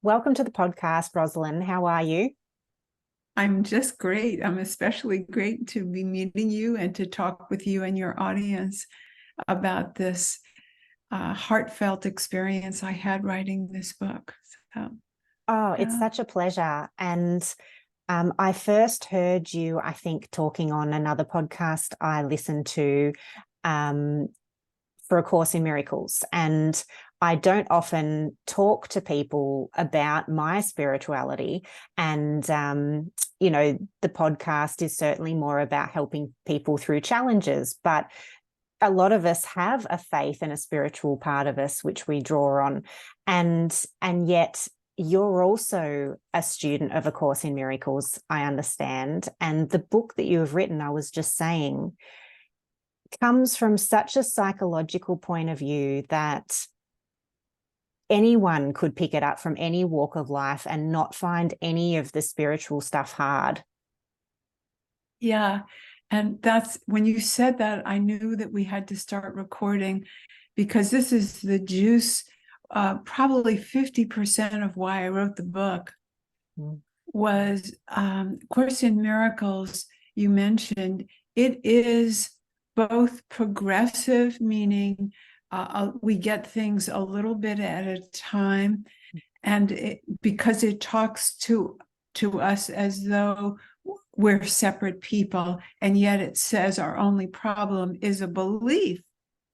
Welcome to the podcast, Rosalyn. How are you? I'm just great. I'm especially great to be meeting you and to talk with you and your audience about this heartfelt experience I had writing this book. So, Oh, it's yeah. such a pleasure. And I first heard you, I think, talking on another podcast I listened to um, for A Course in Miracles. And I don't often talk to people about my spirituality. And, the podcast is certainly more about helping people through challenges. But a lot of us have a faith and a spiritual part of us which we draw on, and yet you're also a student of A Course in Miracles, I understand, and the book that you have written, I was just saying, comes from such a psychological point of view that anyone could pick it up from any walk of life and not find any of the spiritual stuff hard. Yeah. And that's when you said that, I knew that we had to start recording because this is the juice. Probably 50% of why I wrote the book was Course in Miracles. You mentioned it is both progressive, meaning we get things a little bit at a time, and because it talks to us as though we're separate people, and yet it says our only problem is a belief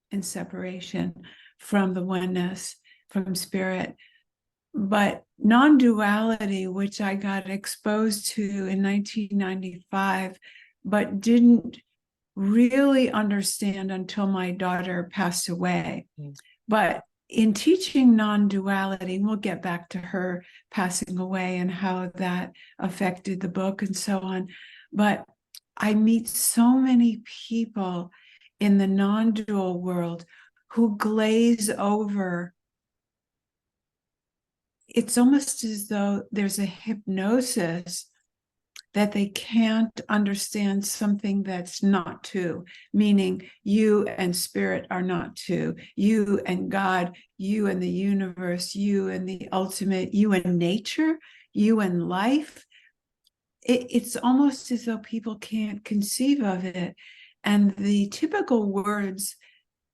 in separation from the oneness, from spirit. But non-duality, which I got exposed to in 1995, but didn't really understand until my daughter passed away. But in teaching non-duality, we'll get back to her passing away and how that affected the book and so on. But I meet so many people in the non-dual world who glaze over. It's almost as though there's a hypnosis that they can't understand something that's not two, meaning you and spirit are not two, you and God, you and the universe, you and the ultimate, you and nature, you and life. It's almost as though people can't conceive of it. And the typical words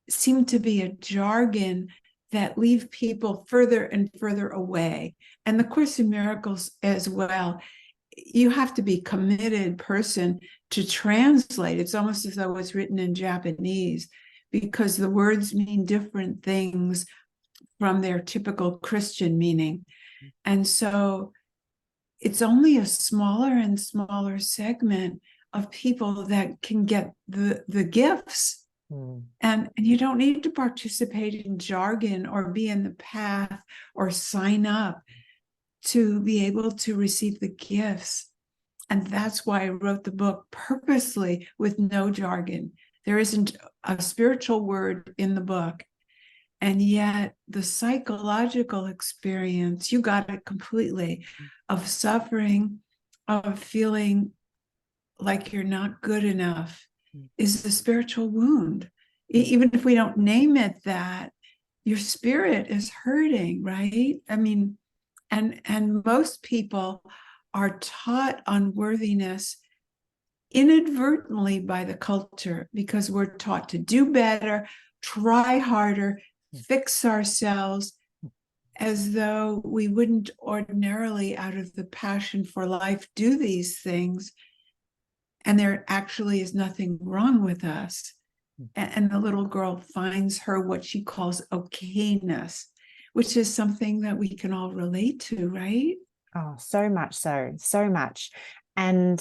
seem to be a jargon that leave people further and further away. And the Course in Miracles as well, you have to be a committed person to translate. It's almost as though it's written in Japanese because the words mean different things from their typical Christian meaning. And so it's only a smaller and smaller segment of people that can get the gifts. And you don't need to participate in jargon or be in the path or sign up to be able to receive the gifts. And that's why I wrote the book purposely with no jargon. There isn't a spiritual word in the book. And yet the psychological experience, you got it completely, of suffering, of feeling like you're not good enough, is the spiritual wound. Even if we don't name it that, your spirit is hurting, right? I mean, and most people are taught unworthiness inadvertently by the culture because we're taught to do better, try harder, fix ourselves, as though we wouldn't ordinarily, out of the passion for life, do these things. And there actually is nothing wrong with us. And the little girl finds her what she calls okayness, which is something that we can all relate to, right? Oh, so much so, so much. And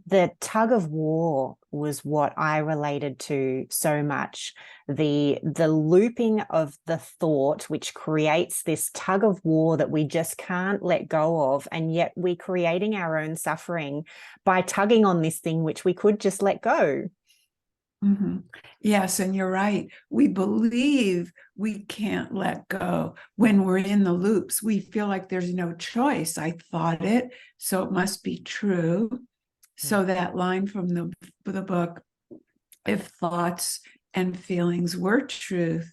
the tug of war was what I related to so much. The looping of the thought, which creates this tug of war that we just can't let go of. And yet we're creating our own suffering by tugging on this thing, which we could just let go. Mm-hmm. Yes, and you're right. We believe we can't let go when we're in the loops. We feel like there's no choice. I thought it, so it must be true. So that line from the book, if thoughts and feelings were truth,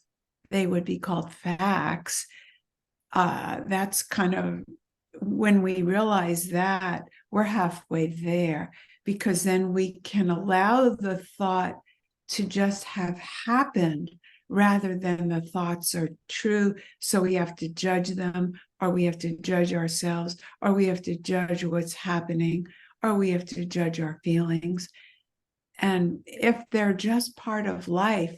they would be called facts. that's kind of when we realize that, we're halfway there, because then we can allow the thought to just have happened rather than the thoughts are true. So we have to judge them, or we have to judge ourselves, or we have to judge what's happening, or we have to judge our feelings. And if they're just part of life,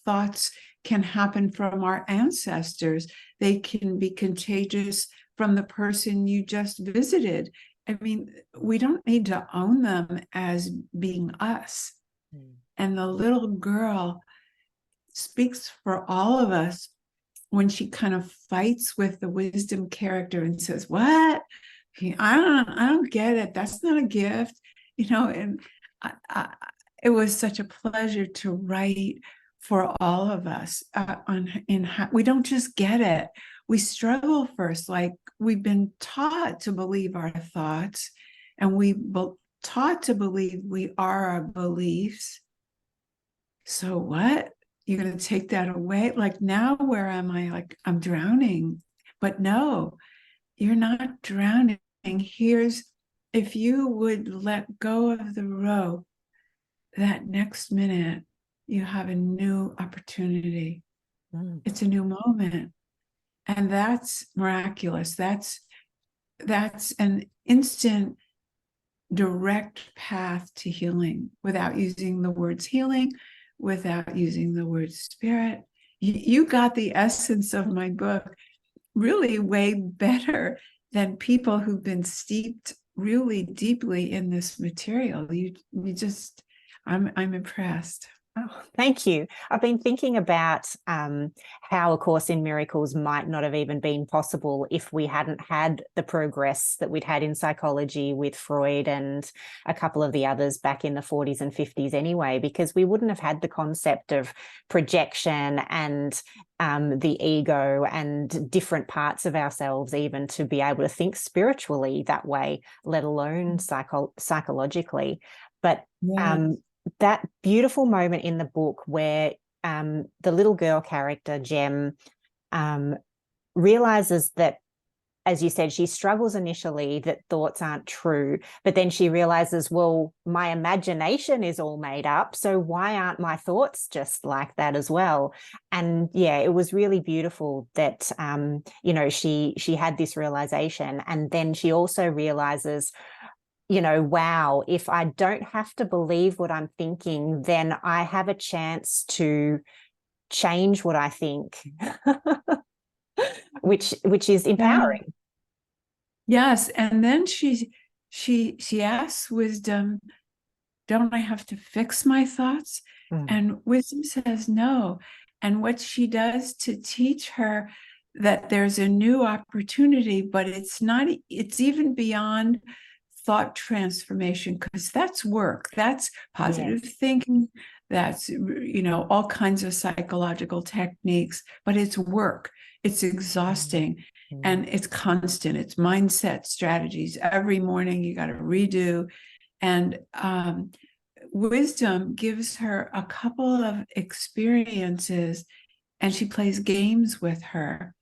thoughts can happen from our ancestors. They can be contagious from the person you just visited. I mean, we don't need to own them as being us. And the little girl speaks for all of us when she kind of fights with the wisdom character and says, "What? I don't get it. That's not a gift," And it was such a pleasure to write for all of us. We don't just get it. We struggle first, like we've been taught to believe our thoughts, and taught to believe we are our beliefs. So what? You're going to take that away? Like, now where am I? Like, I'm drowning. But no, you're not drowning. If you would let go of the rope, that next minute, you have a new opportunity. It's a new moment. And that's miraculous. That's an instant, direct path to healing, without using the words healing, without using the word spirit. You got the essence of my book really way better than people who've been steeped really deeply in this material. I'm impressed. Oh, thank you. I've been thinking about how A Course in Miracles might not have even been possible if we hadn't had the progress that we'd had in psychology with Freud and a couple of the others back in the 40s and 50s anyway, because we wouldn't have had the concept of projection and the ego and different parts of ourselves even to be able to think spiritually that way, let alone psychologically. But that beautiful moment in the book where the little girl character, Jem, realizes that, as you said, she struggles initially that thoughts aren't true, but then she realizes, well, my imagination is all made up, so why aren't my thoughts just like that as well? And yeah, it was really beautiful that she had this realization, and then she also realizes, wow, if I don't have to believe what I'm thinking, then I have a chance to change what I think, which is empowering. Yes. And then she asks wisdom, don't I have to fix my thoughts? And wisdom says no. And what she does to teach her that there's a new opportunity, but it's even beyond thought transformation, because that's work. That's positive thinking. That's, all kinds of psychological techniques, but it's work. It's exhausting. And it's constant. It's mindset strategies. Every morning you got to redo. And wisdom gives her a couple of experiences, and she plays games with her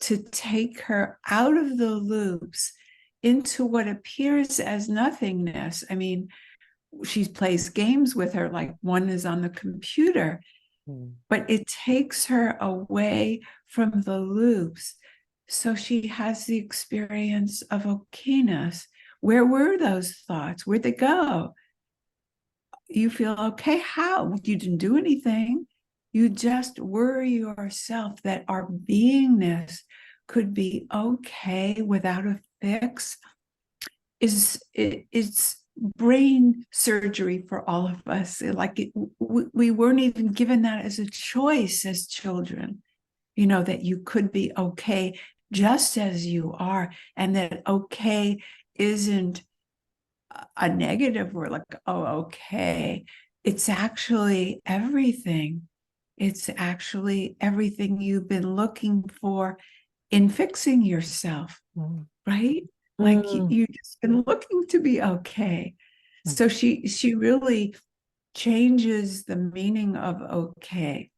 to take her out of the loops into what appears as nothingness. I mean, she plays games with her, like one is on the computer, but it takes her away from the loops. So she has the experience of okayness. Where were those thoughts? Where'd they go? You feel okay. How? You didn't do anything. You just were yourself, that our beingness could be okay without a fix. It's brain surgery for all of us. We weren't even given that as a choice as children, that you could be okay just as you are, and that okay isn't a negative word, like, oh, okay. It's actually everything. It's actually everything you've been looking for in fixing yourself, right? Like you've just been looking to be okay. So she really changes the meaning of okay.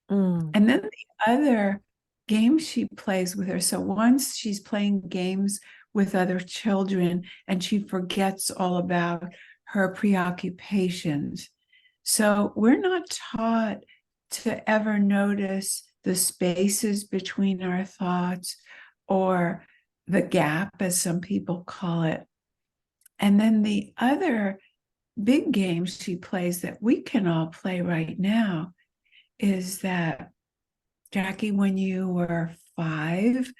And then the other games she plays with her. So once she's playing games with other children and she forgets all about her preoccupations. So we're not taught to ever notice the spaces between our thoughts, or the gap, as some people call it. And then the other big game she plays that we can all play right now is that, Jackie, when you were 5,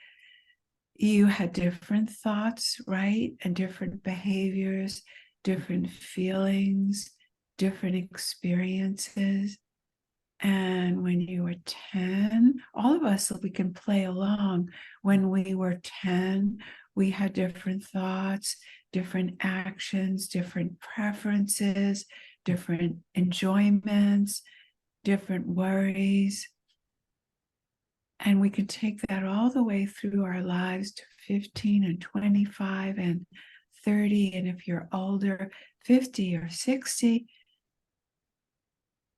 you had different thoughts, right? And different behaviors, different feelings, different experiences. And when you were 10, all of us, we can play along. When we were 10, we had different thoughts, different actions, different preferences, different enjoyments, different worries. And we can take that all the way through our lives to 15 and 25 and 30. And if you're older, 50 or 60.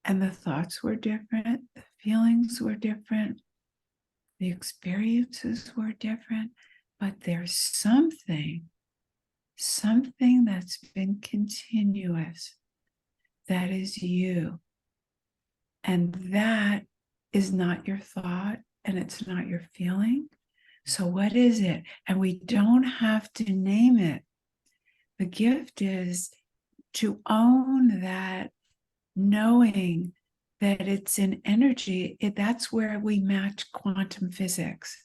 And the thoughts were different, the feelings were different, the experiences were different, but there's something that's been continuous, that is you. And that is not your thought, and it's not your feeling. So what is it? And we don't have to name it. The gift is to own that, knowing that it's in energy. That's where we match quantum physics.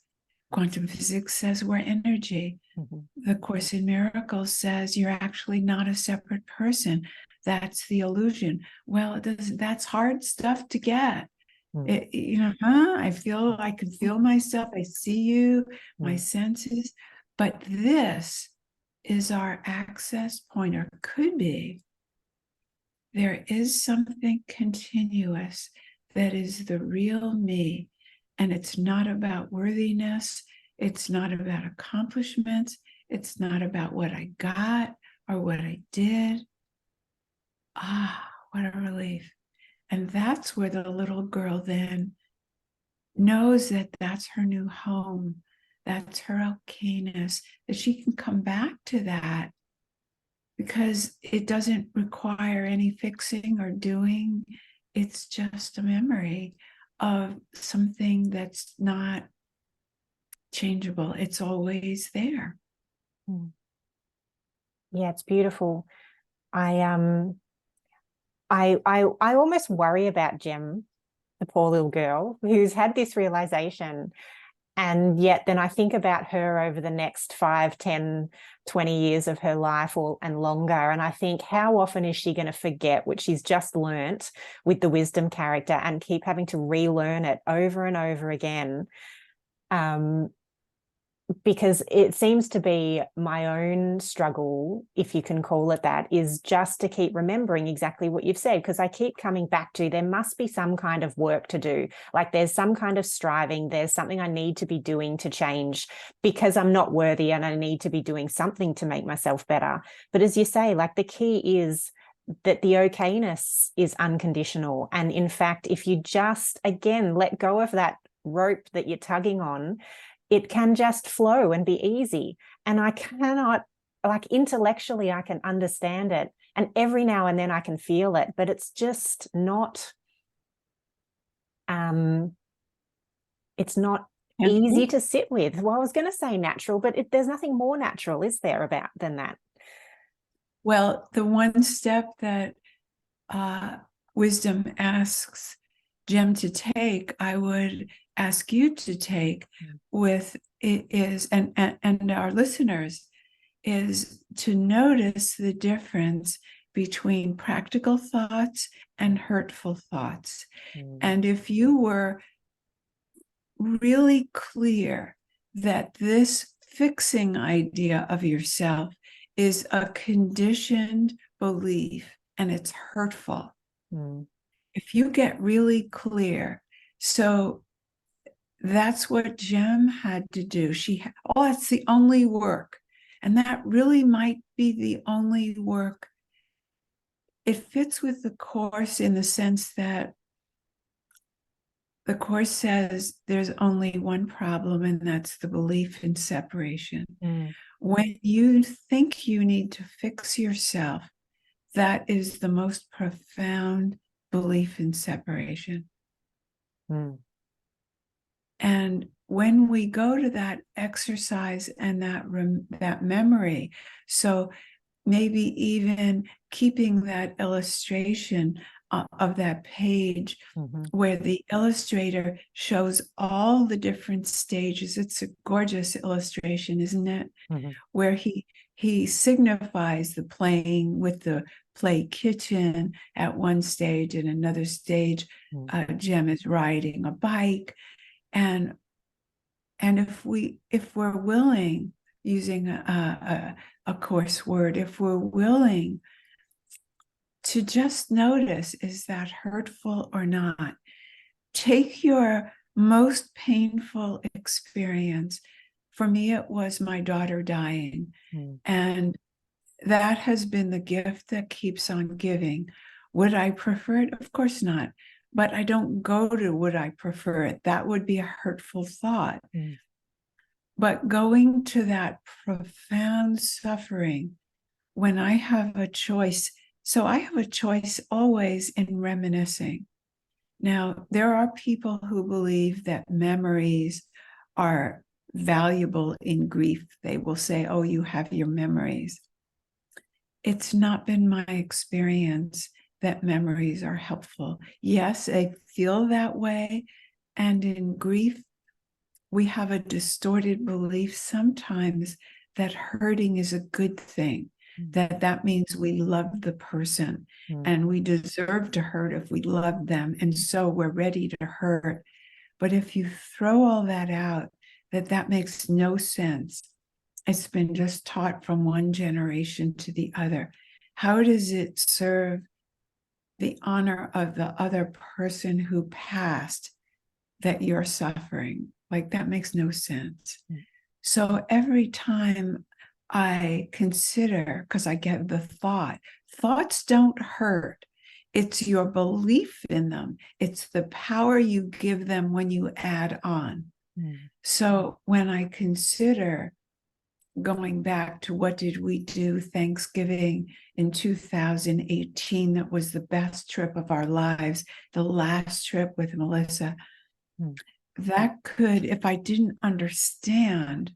Quantum physics says we're energy. The Course in Miracles says you're actually not a separate person. That's the illusion. Well, that's hard stuff to get. I can feel myself. I see you, my senses. But this is our access point, or could be. There is something continuous that is the real me. And it's not about worthiness. It's not about accomplishments. It's not about what I got or what I did. What a relief. And that's where the little girl then knows that that's her new home. That's her okayness, that she can come back to that, because it doesn't require any fixing or doing. It's just a memory of something that's not changeable. It's always there. Yeah, it's beautiful. I almost worry about Jem, the poor little girl who's had this realization. And yet then I think about her over the next 5, 10, 20 years of her life, and longer. And I think, how often is she going to forget what she's just learnt with the wisdom character and keep having to relearn it over and over again? Because it seems to be my own struggle, if you can call it that, is just to keep remembering exactly what you've said, because I keep coming back to, there must be some kind of work to do. Like there's some kind of striving, there's something I need to be doing to change, because I'm not worthy and I need to be doing something to make myself better. But as you say, like the key is that the okayness is unconditional. And in fact, if you just, again, let go of that rope that you're tugging on, it can just flow and be easy. And I cannot, like intellectually, I can understand it. And every now and then I can feel it, but it's just not, it's not easy to sit with. Well, I was going to say natural, but there's nothing more natural, is there, than that? Well, the one step that wisdom asks Jem to take, I would ask you to take with it is, and our listeners, is to notice the difference between practical thoughts and hurtful thoughts. And if you were really clear that this fixing idea of yourself is a conditioned belief and it's hurtful, if you get really clear, so that's what Jem had to do. That's the only work. And that really might be the only work. It fits with the Course in the sense that The Course says there's only one problem, and that's the belief in separation. When you think you need to fix yourself, that is the most profound belief in separation. And when we go to that exercise and that memory, so maybe even keeping that illustration of that page where the illustrator shows all the different stages. It's a gorgeous illustration, isn't it? Where he signifies the playing with the play kitchen at one stage, and another stage, Jem is riding a bike. And if we're willing, using a coarse word, if we're willing to just notice, is that hurtful or not? Take your most painful experience. For me, it was my daughter dying. And that has been the gift that keeps on giving. Would I prefer it? Of course not. But I don't go to would I prefer it. That would be a hurtful thought. But going to that profound suffering, when I have a choice, so I have a choice always in reminiscing. Now, there are people who believe that memories are valuable in grief. They will say, oh, you have your memories. It's not been my experience that memories are helpful. Yes, I feel that way. And in grief, we have a distorted belief sometimes that hurting is a good thing, that means we love the person and we deserve to hurt if we love them. And so we're ready to hurt. But if you throw all that out, that makes no sense. It's been just taught from one generation to the other. How does it serve the honor of the other person who passed that you're suffering? Like, that makes no sense. So every time I consider, because I get the thoughts don't hurt. It's your belief in them. It's the power you give them when you add on. So when I consider going back to what did we do Thanksgiving in 2018, that was the best trip of our lives, the last trip with Melissa, that could, if I didn't understand,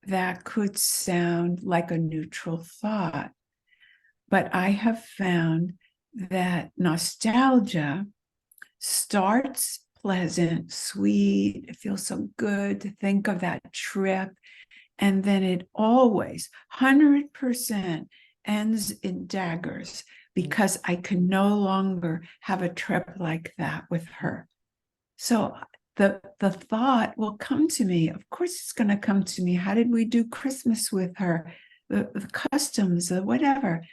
that could sound like a neutral thought. But I have found that nostalgia starts pleasant, sweet. It feels so good to think of that trip. And then it always 100% ends in daggers, because I can no longer have a trip like that with her. So the thought will come to me. Of course, it's going to come to me. How did we do Christmas with her? The customs, the whatever.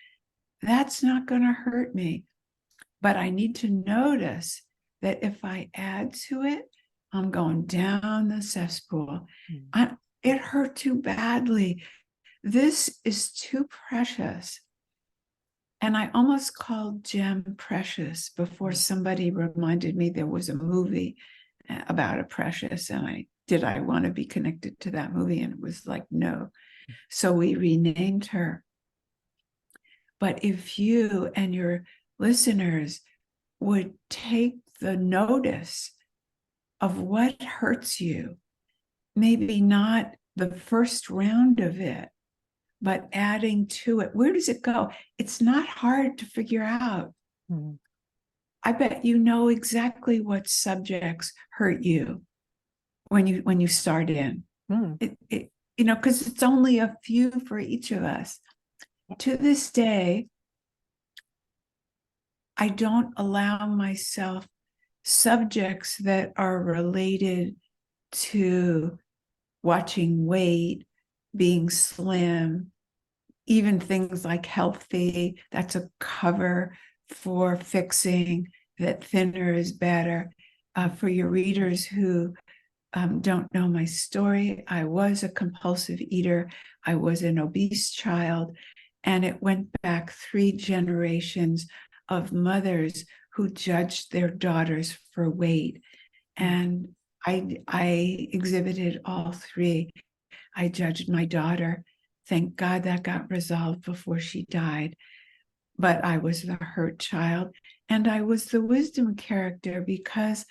That's not going to hurt me. But I need to notice that if I add to it, I'm going down the cesspool. It hurt too badly. This is too precious. And I almost called Jem precious before somebody reminded me there was a movie about a precious. And I want to be connected to that movie? And it was like, no. So we renamed her. But if you and your listeners would take the notice of what hurts you, maybe not the first round of it, but adding to it, where does it go? It's not hard to figure out. I bet you know exactly what subjects hurt you when you start in. Because it's only a few for each of us. To this day, I don't allow myself subjects that are related to watching weight, being slim, even things like healthy. That's a cover for fixing that thinner is better. For your readers who don't know my story, I was a compulsive eater. I was an obese child, and it went back 3 generations of mothers who judged their daughters for weight. And I exhibited all three. I judged my daughter. Thank God that got resolved before she died. But I was the hurt child. And I was the wisdom character because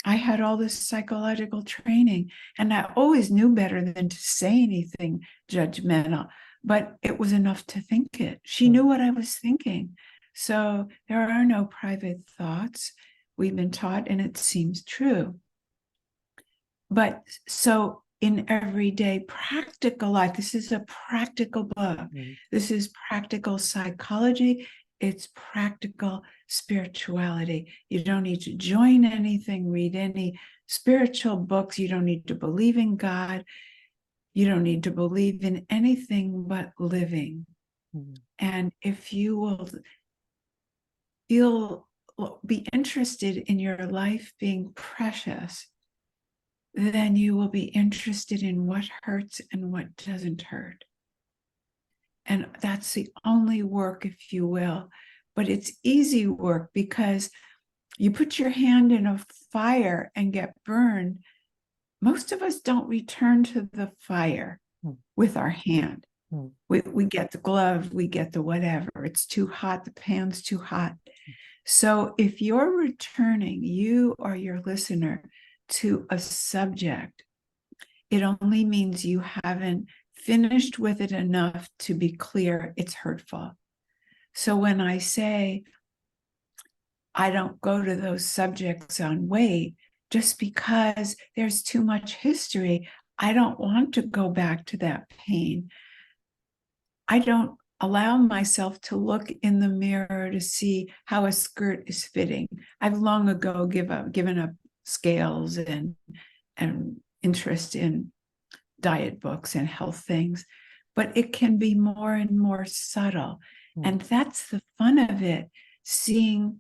I had all this psychological training. And I always knew better than to say anything judgmental. But it was enough to think it. She knew what I was thinking. So there are no private thoughts. We've been taught, and it seems true. But so in everyday practical life, this is a practical book. This is practical psychology. It's practical spirituality. You don't need to join anything, read any spiritual books. You don't need to believe in God. You don't need to believe in anything but living. And if you will be interested in your life being precious, then you will be interested in what hurts and what doesn't hurt. And that's the only work, if you will. But it's easy work because you put your hand in a fire and get burned. Most of us don't return to the fire with our hand. We get the glove, we get the whatever. It's too hot, the pan's too hot. So if you're returning, you or your listener, to a subject, it only means you haven't finished with it enough to be clear it's hurtful. So when I say I don't go to those subjects on weight, just because there's too much history, I don't want to go back to that pain. I don't allow myself to look in the mirror to see how a skirt is fitting. I've long ago given up scales and interest in diet books and health things, but it can be more and more subtle. And that's the fun of it, seeing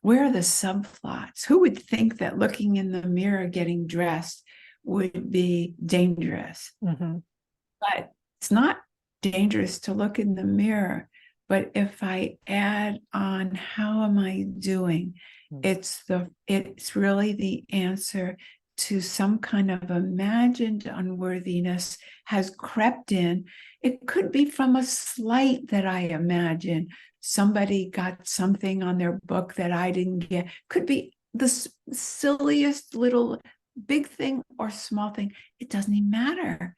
where are the subplots. Who would think that looking in the mirror getting dressed would be dangerous? But it's not dangerous to look in the mirror. But if I add on, how am I doing? It's really the answer to some kind of imagined unworthiness has crept in. It could be from a slight that I imagine. Somebody got something on their book that I didn't get. Could be the silliest little big thing or small thing. It doesn't even matter.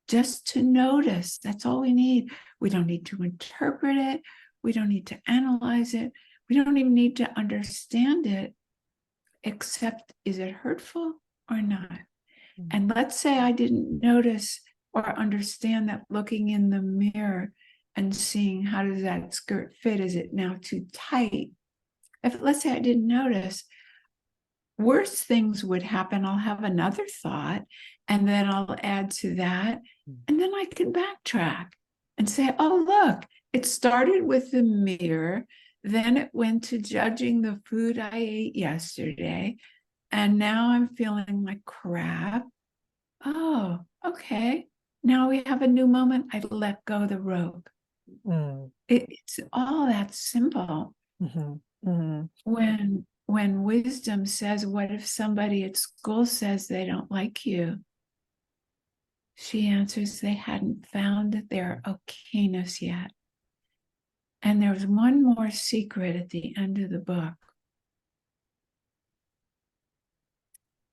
Just to notice, that's all we need. We don't need to interpret it. We don't need to analyze it. We don't even need to understand it, except, is it hurtful or not? And let's say I didn't notice or understand that looking in the mirror and seeing how does that skirt fit, is it now too tight? Let's say I didn't notice, worse things would happen. I'll have another thought, and then I'll add to that, and then I can backtrack and say, oh, look, it started with the mirror, then it went to judging the food I ate yesterday, and now I'm feeling like crap. Oh, okay. Now we have a new moment. I let go of the rope. It's all that simple. When wisdom says, what if somebody at school says they don't like you? She answers, they hadn't found their okayness yet. And there's one more secret at the end of the book.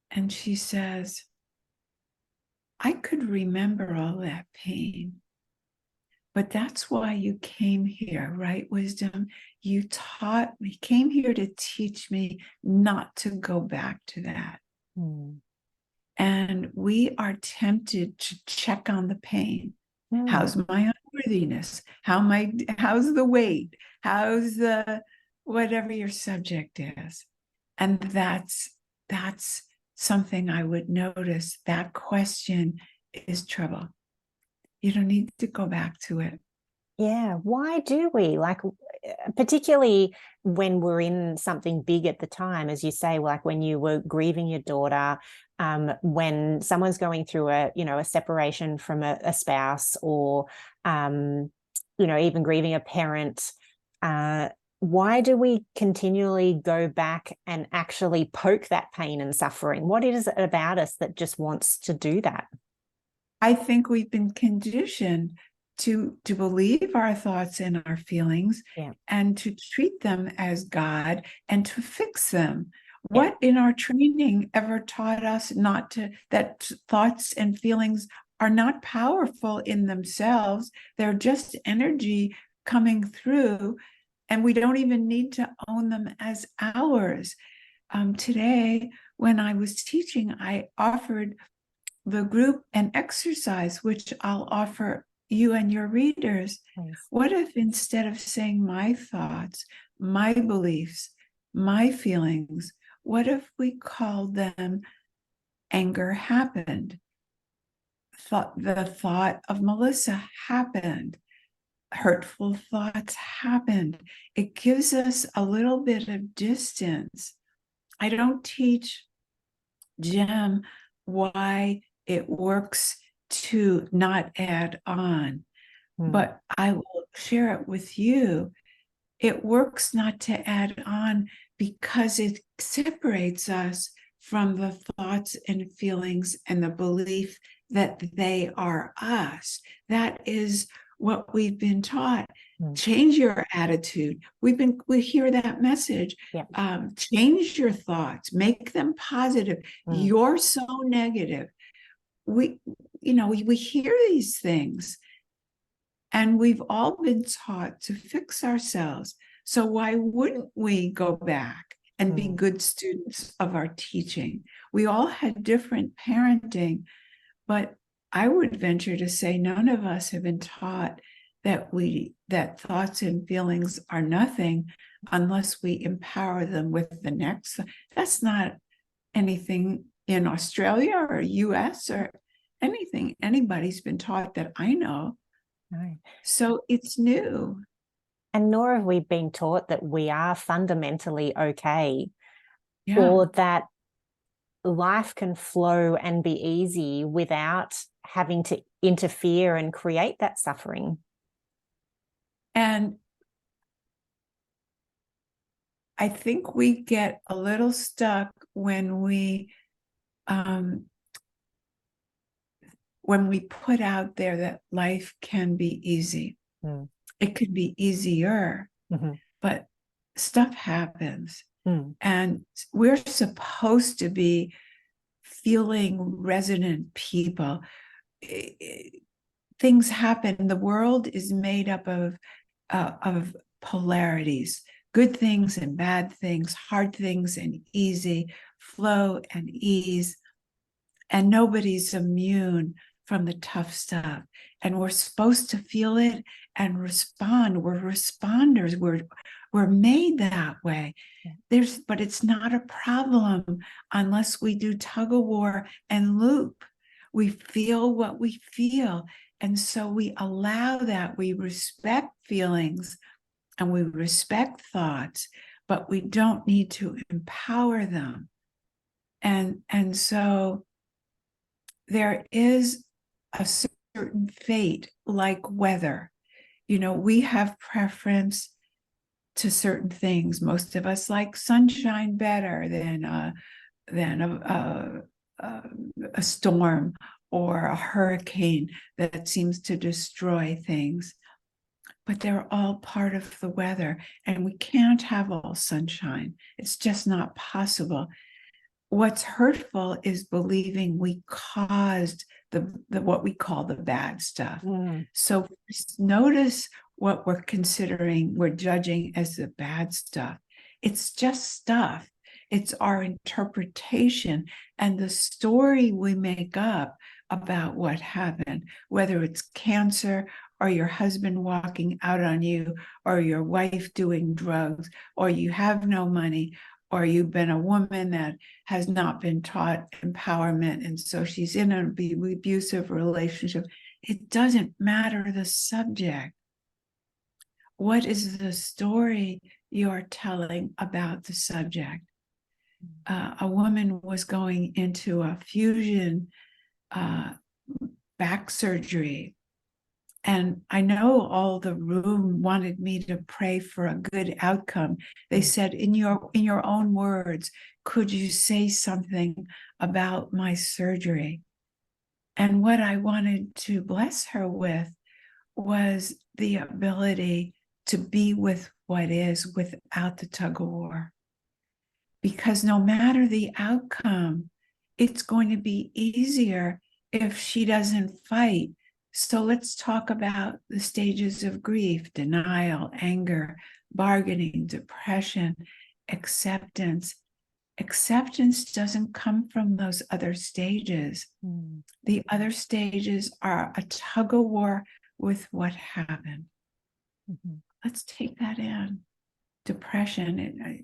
And she says, I could remember all that pain, but that's why you came here, right, wisdom? You came here to teach me not to go back to that. And we are tempted to check on the pain. How's my unworthiness? How's the weight? How's the whatever your subject is? And that's something I would notice. That question is trouble. You don't need to go back to it. Yeah. Why do we? Like, particularly when we're in something big at the time, as you say, like when you were grieving your daughter, when someone's going through a separation from a spouse, or, even grieving a parent, why do we continually go back and actually poke that pain and suffering? What is it about us that just wants to do that? I think we've been conditioned to believe our thoughts and our feelings, Yeah. and to treat them as God and to fix them. Yeah. What in our training ever taught us not to, that thoughts and feelings are not powerful in themselves? They're just energy coming through, and we don't even need to own them as ours. Today, when I was teaching, I offered the group an exercise, which I'll offer you and your readers. Thanks. What if, instead of saying my thoughts, my beliefs, my feelings, what if we called them anger happened? The thought of Melissa happened. Hurtful thoughts happened. It gives us a little bit of distance. I don't teach Jem why it works to not add on, but I will share it with you. It works not to add on because it separates us from the thoughts and feelings and the belief that they are us. That is what we've been taught. Change your attitude. We hear that message. Yeah. Change your thoughts, make them positive. You're so negative. We hear these things, and we've all been taught to fix ourselves. So why wouldn't we go back and be good students of our teaching? We all had different parenting, but I would venture to say none of us have been taught that thoughts and feelings are nothing unless we empower them with the next. That's not anything in Australia or US or anything anybody's been taught that I know. No. So it's new. And nor have we been taught that we are fundamentally okay, Yeah. or that life can flow and be easy without having to interfere and create that suffering. And I think we get a little stuck when we put out there that life can be easy. It could be easier, but stuff happens. And we're supposed to be feeling resonant people. Things happen. The world is made up of polarities, good things and bad things, hard things and easy, flow and ease. And nobody's immune from the tough stuff. And we're supposed to feel it and respond. We're responders. We're made that way. But it's not a problem unless we do tug of war and loop. We feel what we feel. And so we allow that. We respect feelings and we respect thoughts, but we don't need to empower them. And so there is a certain fate, like weather. We have preference to certain things. Most of us like sunshine better than a storm or a hurricane that seems to destroy things. But they're all part of the weather, and we can't have all sunshine. It's just not possible. What's hurtful is believing we caused the what we call the bad stuff. So notice what we're considering, we're judging as the bad stuff. It's just stuff. It's our interpretation and the story we make up about what happened, whether it's cancer or your husband walking out on you, or your wife doing drugs, or you have no money, or you've been a woman that has not been taught empowerment, and so she's in an abusive relationship. It doesn't matter the subject. What is the story you're telling about the subject? A woman was going into a fusion back surgery, And I know all the room wanted me to pray for a good outcome. They said, in your own words, could you say something about my surgery? And what I wanted to bless her with was the ability to be with what is without the tug of war. Because no matter the outcome, it's going to be easier if she doesn't fight. So let's talk about the stages of grief: denial, anger, bargaining, depression, acceptance. Acceptance doesn't come from those other stages. The other stages are a tug of war with what happened. Let's take that in. Depression,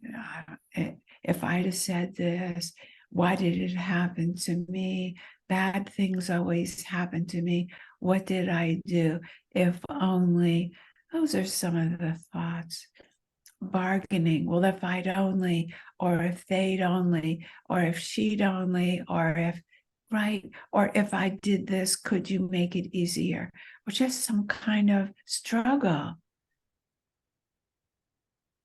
if I'd have said this, why did it happen to me? Bad things always happen to me. What did I do? If only. Those are some of the thoughts. Bargaining, well, if I'd only, or if they'd only, or if she'd only, or if, right, or if I did this, could you make it easier? Or just some kind of struggle.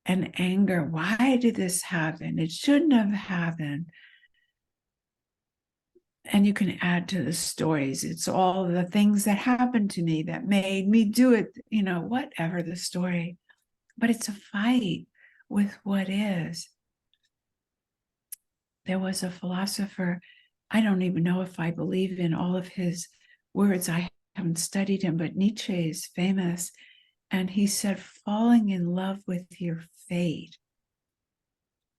And anger, why did this happen? It shouldn't have happened. And you can add to the stories. It's all the things that happened to me that made me do it, whatever the story. But it's a fight with what is. There was a philosopher, I don't even know if I believe in all of his words. I haven't studied him, but Nietzsche is famous. And he said, falling in love with your fate.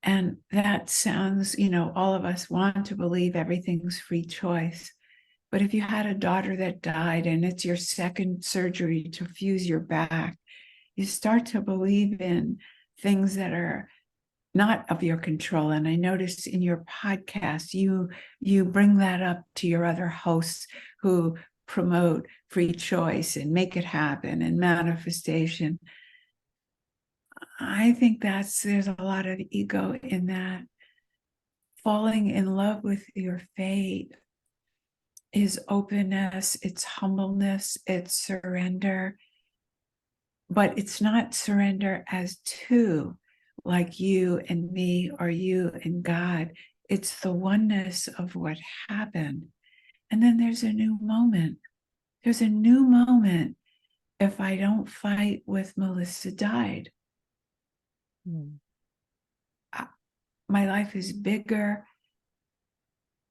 And that sounds, all of us want to believe everything's free choice. But if you had a daughter that died and it's your second surgery to fuse your back, you start to believe in things that are not of your control. And I noticed in your podcast, you bring that up to your other hosts who promote free choice and make it happen and manifestation. I think there's a lot of ego in that. Falling in love with your fate is openness, it's humbleness, it's surrender. But it's not surrender as two, like you and me or you and God. It's the oneness of what happened. And then there's a new moment. There's a new moment if I don't fight with Melissa died. My life is bigger.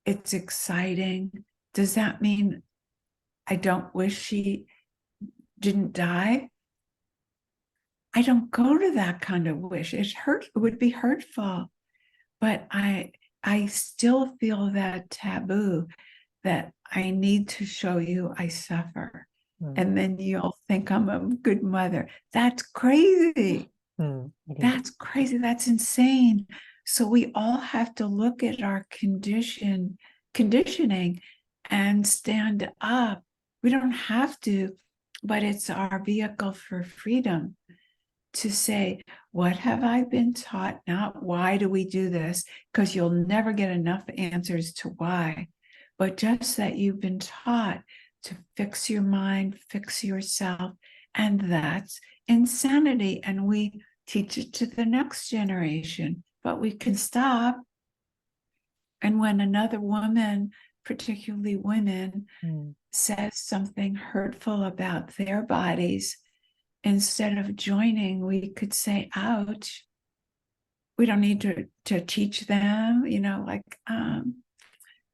It's exciting. Does that mean I don't wish she didn't die? I don't go to that kind of wish. It would be hurtful. But I still feel that taboo that I need to show you I suffer. And then you'll think I'm a good mother. That's crazy. That's crazy. That's insane. So we all have to look at our conditioning and stand up. We don't have to, but it's our vehicle for freedom to say, what have I been taught? Not why do we do this? Because you'll never get enough answers to why, but just that you've been taught to fix your mind, fix yourself. And that's insanity. And we teach it to the next generation, but we can stop. And when another woman, particularly women, says something hurtful about their bodies, instead of joining, we could say, ouch. We don't need to teach them,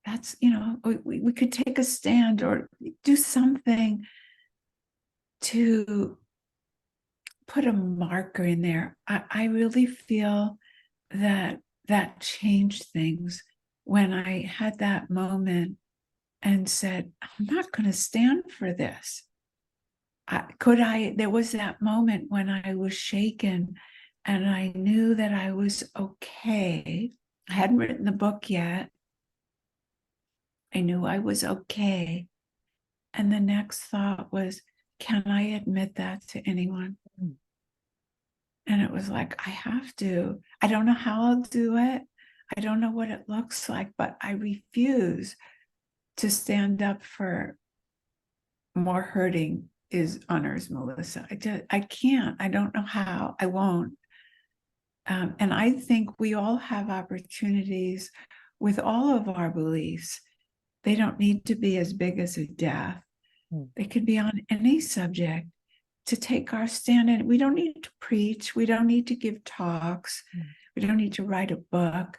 that's, we could take a stand or do something to put a marker in there. I really feel that changed things when I had that moment and said, I'm not going to stand for this. There was that moment when I was shaken and I knew that I was okay. I hadn't written the book yet. I knew I was okay. And the next thought was, can I admit that to anyone? And it was like, I have to. I don't know how I'll do it. I don't know what it looks like, but I refuse to stand up for more hurting honors Melissa. I can't. I don't know how. I won't. And I think we all have opportunities with all of our beliefs. They don't need to be as big as a death. They could be on any subject, to take our stand in. We don't need to preach. We don't need to give talks. We don't need to write a book.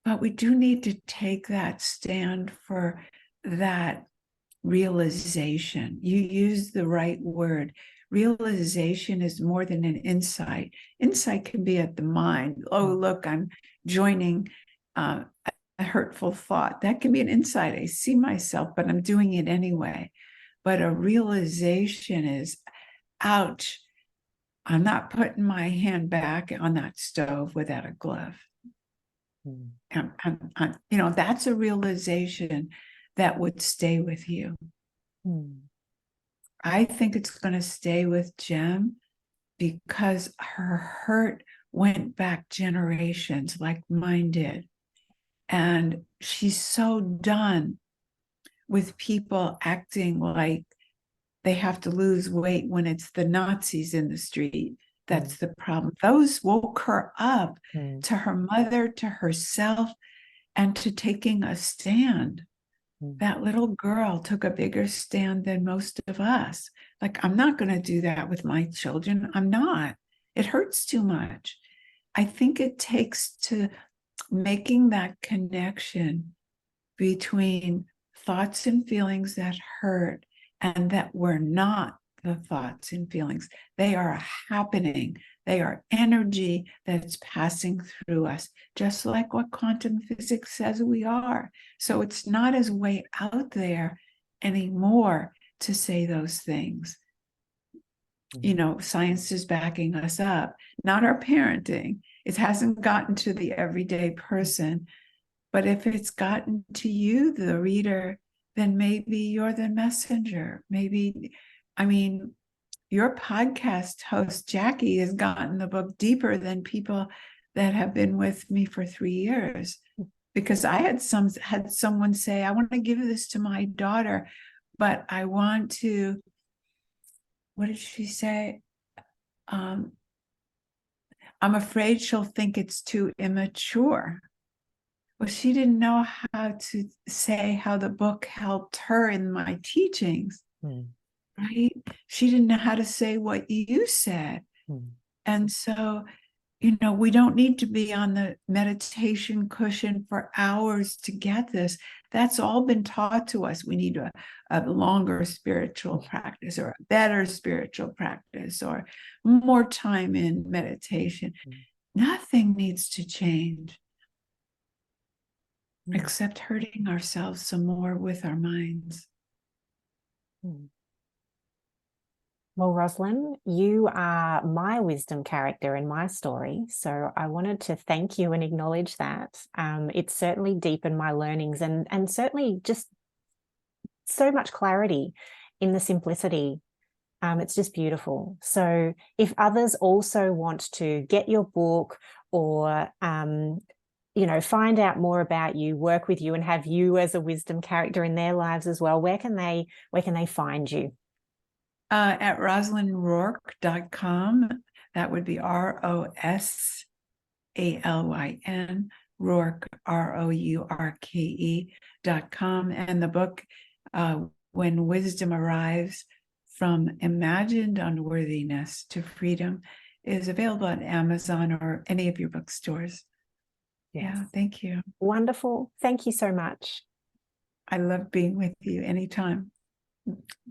But we do need to take that stand for that realization. You use the right word. Realization is more than an insight. Insight can be at the mind. Oh, look, I'm joining a hurtful thought. That can be an insight. I see myself, but I'm doing it anyway. But a realization is, ouch, I'm not putting my hand back on that stove without a glove. That's a realization that would stay with you. I think it's going to stay with Jem because her hurt went back generations like mine did. And she's so done with people acting like they have to lose weight when it's the Nazis in the street. That's the problem. Those woke her up to her mother, to herself, and to taking a stand. That little girl took a bigger stand than most of us. Like, I'm not going to do that with my children. I'm not. It hurts too much. I think it takes to making that connection between thoughts and feelings that hurt and that were not the thoughts and feelings. They are happening. They are energy that's passing through us, just like what quantum physics says we are. So it's not as way out there anymore to say those things. Science is backing us up, not our parenting. It hasn't gotten to the everyday person. But if it's gotten to you, the reader, then maybe you're the messenger. Your podcast host, Jackie, has gotten the book deeper than people that have been with me for 3 years. Because I had someone say, I want to give this to my daughter, but I want to, what did she say? I'm afraid she'll think it's too immature. Well, she didn't know how to say how the book helped her in my teachings, right? She didn't know how to say what you said. And so, we don't need to be on the meditation cushion for hours to get this. That's all been taught to us. We need a longer spiritual practice, or a better spiritual practice, or more time in meditation. Nothing needs to change. Except hurting ourselves some more with our minds. Well, Rosalyn, you are my wisdom character in my story. So I wanted to thank you and acknowledge that. It's certainly deepened my learnings and certainly just so much clarity in the simplicity. It's just beautiful. So if others also want to get your book or find out more about you, work with you, and have you as a wisdom character in their lives as well, where can they find you? At rosalynrourke.com. That would be ROSALYN, Rourke, ROURKE.com. And the book, When Wisdom Arrives from Imagined Unworthiness to Freedom, is available at Amazon or any of your bookstores. Yes. Yeah, thank you. Wonderful. Thank you so much. I love being with you anytime.